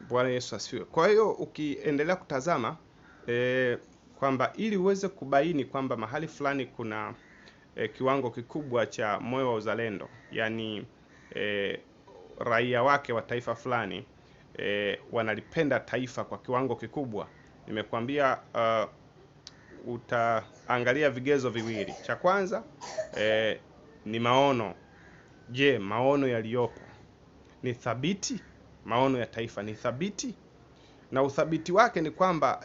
Bwana Yesu asifiwe. Kwa hiyo ukiendelea kutazama kwamba ili uweze kubaini kwamba mahali fulani kuna kiwango kikubwa cha moyo wa uzalendo, yani raia wake wa taifa fulani wanalipenda taifa kwa kiwango kikubwa, nimekuambia utaangalia vigezo viwili. Cha kwanza ni maono. Je, maono yaliyopo ni thabiti? Maono ya taifa ni thabiti? Na uthabiti wake ni kwamba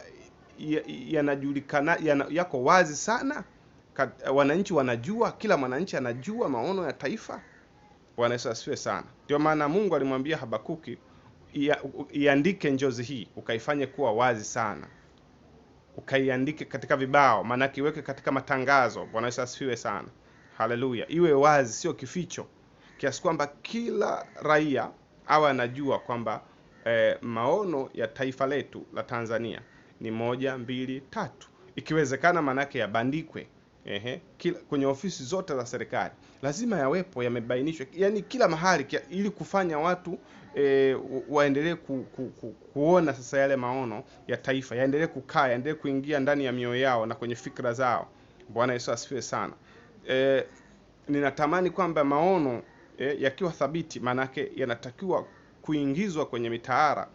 yanajulikana, yako wazi sana, wananchi wanajua, kila mwananchi anajua maono ya taifa. Bwana Yesu asifiwe sana. Ndio maana Mungu alimwambia Habakuki, iandike njozi hii, ukaifanye kuwa wazi sana, ukaiandike katika vibao, maana iweke katika matangazo. Bwana Yesu asifiwe sana. Haleluya. Iwe wazi, sio kificho, kiasi kwamba kila raia awe anajua kwamba maono ya taifa letu la Tanzania ni 1, 2, 3. Ikiwezekana manake yabandikwe kwenye ofisi zote za serikali, lazima yawepo, yamebainishwa, yani kila mahali, ili kufanya watu waendelee kuona sasa yale maono ya taifa, yaendelee kukaa, yaendelee kuingia ndani ya mioyo yao na kwenye fikra zao. Bwana Yesu asifiwe sana. Ninatamani kwamba maono yakiwa thabiti, manake yanatakiwa kuingizwa kwenye mitaala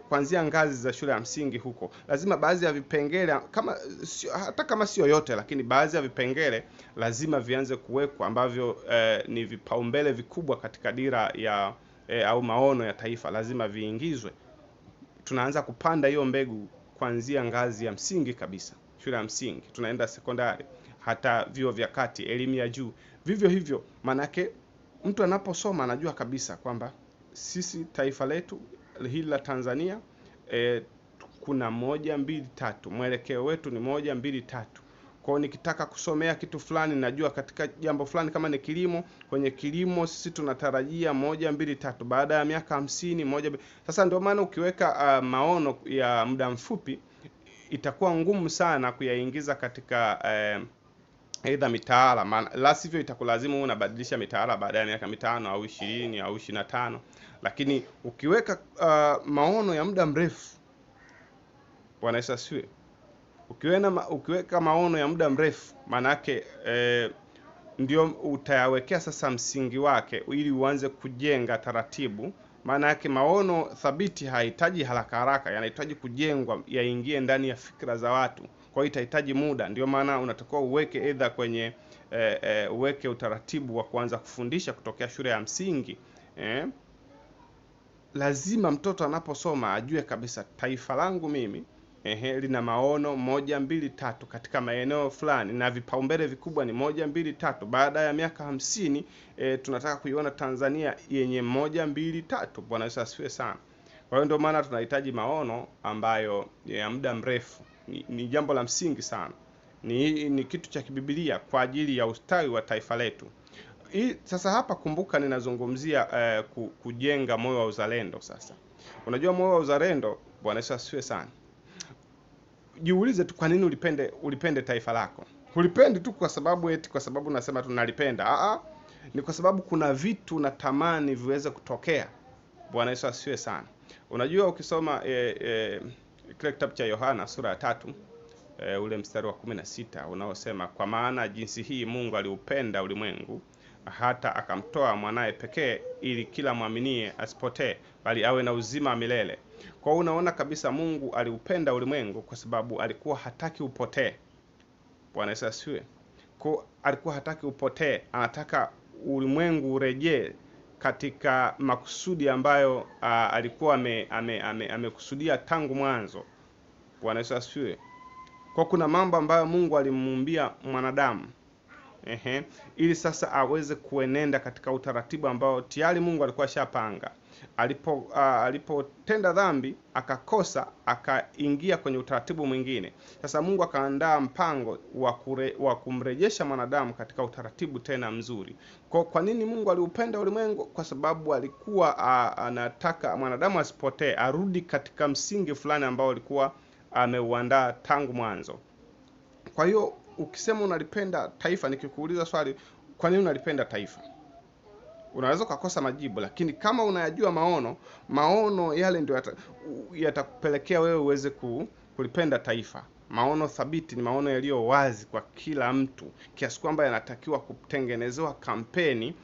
kuanzia ngazi za shule ya msingi huko. Lazima baadhi ya vipengele, hata kama sio yote, lakini baadhi ya vipengele lazima vianze kuwekwa ambavyo ni vipaumbele vikubwa katika dira ya au maono ya taifa, lazima viingizwe. Tunaanza kupanda hiyo mbegu kuanzia ngazi ya msingi kabisa, shule ya msingi, tunaenda sekondari, hata vyuo vya kati, elimu ya juu, vivyo hivyo. Manake mtu anaposoma anajua kabisa kwamba sisi taifa letu hili la Tanzania kuna 1, 2, 3, mwelekeo wetu ni 1, 2, 3. Kwa hiyo nikitaka kusomea kitu fulani, najua katika jambo fulani, kama ni kilimo, kwenye kilimo sisi tunatarajia 1, 2, 3 baada ya miaka 50, 1. Sasa ndio maana ukiweka maono ya muda mfupi, itakuwa ngumu sana kuyaingiza katika aidha mitaala, la sivyo itakulazimu unabadilisha mitaala baada ya miaka 5 au 20 au 25. Lakini ukiweka maono ya muda mrefu, Bwana Yesu asifiwe, ukiweka maono ya muda mrefu, manake ndio utayawekea sasa msingi wake ili uanze kujenga taratibu. Maana yake maono thabiti hahitaji haraka haraka, yanahitaji kujengwa, yaingie ndani ya fikra za watu. Kwa hiyo itahitaji muda. Ndio maana unatakiwa uweke aidha kwenye uweke utaratibu wa kuanza kufundisha kutokea shule ya msingi. Lazima mtoto anaposoma ajue kabisa taifa langu mimi lina maono 1, 2, 3 katika maeneo fulani, na vipaumbele vikubwa ni 1, 2, 3. Baada ya miaka 50 tunataka kuiona Tanzania yenye 1, 2, 3. Bwana Yesu asifiwe sana. Kwa hiyo ndio maana tunahitaji maono ambayo ya muda mrefu. Ni jambo la msingi sana, ni kitu cha kibiblia kwa ajili ya ustawi wa taifa letu. Sasa hapa kumbuka, ninazungumzia kujenga moyo wa uzalendo. Sasa unajua moyo wa uzalendo, Bwana Yesu asifiwe sana. Jiulize tu, kwa nini ulipende taifa lako? Ulipendi tu kwa sababu nasema tunalipenda. Ni kwa sababu kuna vitu natamani viweze kutokea. Bwana Yesu asifiwe sana. Unajua ukisoma kile kitabu cha Yohana sura ya 3 ule mstari wa 16 unaosema, kwa maana jinsi hii Mungu aliupenda ulimwengu hata akamtoa mwanae pekee, ili kila muaminie asipotee bali awe na uzima milele. Kwa hiyo unaona kabisa Mungu aliupenda ulimwengu kwa sababu alikuwa hataki upotee. Bwana Yesu asifiwe. Kwa alikuwa hataki upotee, anataka ulimwengu urejee katika makusudi ambayo alikuwa amekusudia tangu mwanzo. Bwana Yesu asifiwe. Kwa kuna mambo ambayo Mungu alimuumbia mwanadamu ili sasa aweze kuenenda katika utaratibu ambao tayari Mungu alikuwa ashapanga. Alipotenda dhambi, akakosa, akaingia kwenye utaratibu mwingine. Sasa Mungu akaandaa mpango wa kumrejesha mwanadamu katika utaratibu tena mzuri. Kwa nini Mungu aliupenda ulimwengu? Kwa sababu alikuwa anataka mwanadamu asipotee, arudi katika msingi fulani ambao alikuwa ameuandaa tangu mwanzo. Kwa hiyo ukisema unalipenda taifa, nikikuuliza swali, kwa nini unalipenda taifa? unaweza ukakosa majibu, lakini kama unayajua maono yale ndio yatakupelekea wewe uweze kulipenda taifa. Maono thabiti ni maono yaliyo wazi kwa kila mtu, kiasi kwamba yanatakiwa kutengenezewa kampeni,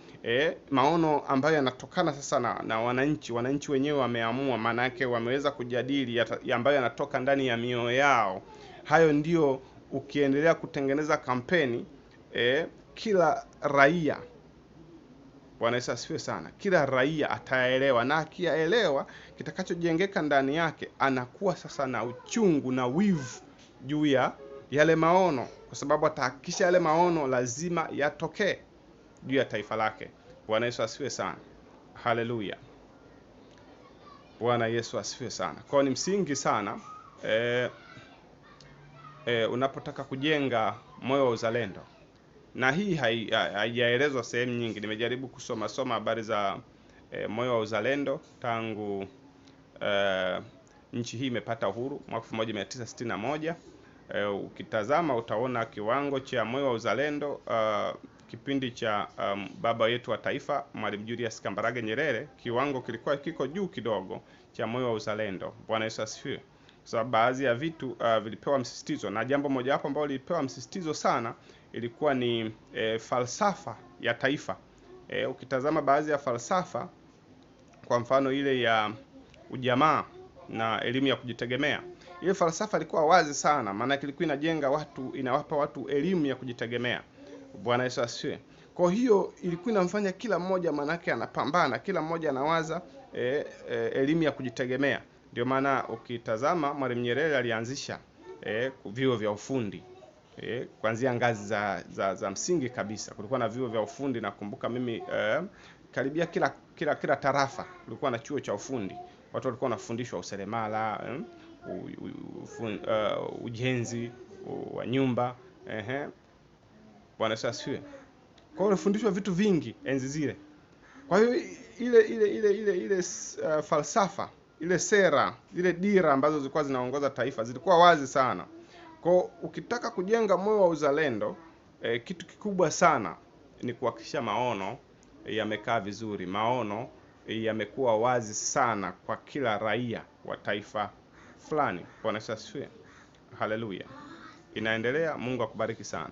maono ambayo yanatokana sasa na wananchi wenyewe wameamua, maana yake wameweza kujadili ambayo yanatoka ndani ya mioyo yao. Hayo ndio ukiendelea kutengeneza kampeni, kila raia, Bwana Yesu asifiwe sana, kila raia ataelewa, na akiyaelewa, kitakachojengeka ndani yake, anakuwa sasa na uchungu na wivu juu ya yale maono, kwa sababu atahakikisha yale maono lazima yatokee juu ya taifa lake. Bwana Yesu asifiwe sana. Haleluya. Bwana Yesu asifiwe sana. Kwa ni msingi sana unapotaka kujenga moyo wa uzalendo. Na hii haijaelezwa sehemu nyingi. Nimejaribu kusoma habari za moyo wa uzalendo tangu nchi hii imepata uhuru mwaka 1961. Ukitazama utaona kiwango cha moyo wa uzalendo kipindi cha baba yetu wa taifa Mwalimu Julius Kambarage Nyerere, kiwango kilikuwa kiko juu kidogo cha moyo wa uzalendo. Bwana Yesu asifiwe. So baadhi ya vitu vilipewa msisitizo, na jambo moja hapo ambalo lilipewa msisitizo sana ilikuwa ni falsafa ya taifa. Ukitazama baadhi ya falsafa, kwa mfano ile ya ujamaa na elimu ya kujitegemea, ile falsafa ilikuwa wazi sana, maana ilikuwa inawapa watu elimu ya kujitegemea. Bwana Yesu asifiwe. Kwa hiyo ilikuwa inamfanya kila mmoja, manake anapambana, kila mmoja anawaza elimu ya kujitegemea. Ndio maana ukitazama Mwalimu Nyerere alianzisha vyuo vya ufundi. Kuanzia ngazi za msingi kabisa kulikuwa na vyuo vya ufundi. Nakumbuka mimi karibia kila tarafa kulikuwa na chuo cha ufundi. Watu walikuwa wanafundishwa useremala, ujenzi wa nyumba. Bwana Yesu asifiwe. Kwa hiyo wanafundishwa vitu vingi enzi zile. Kwa hiyo ile falsafa, ile sera, ile dira ambazo zilikuwa zinaongoza taifa zilikuwa wazi sana. Kwa ukitaka kujenga moyo wa uzalendo, kitu kikubwa sana ni kuhakikisha maono yamekaa vizuri. Maono yamekuwa wazi sana kwa kila raia wa taifa fulani. Bwana Yesu asifiwe. Haleluya. Inaendelea. Mungu akubariki sana.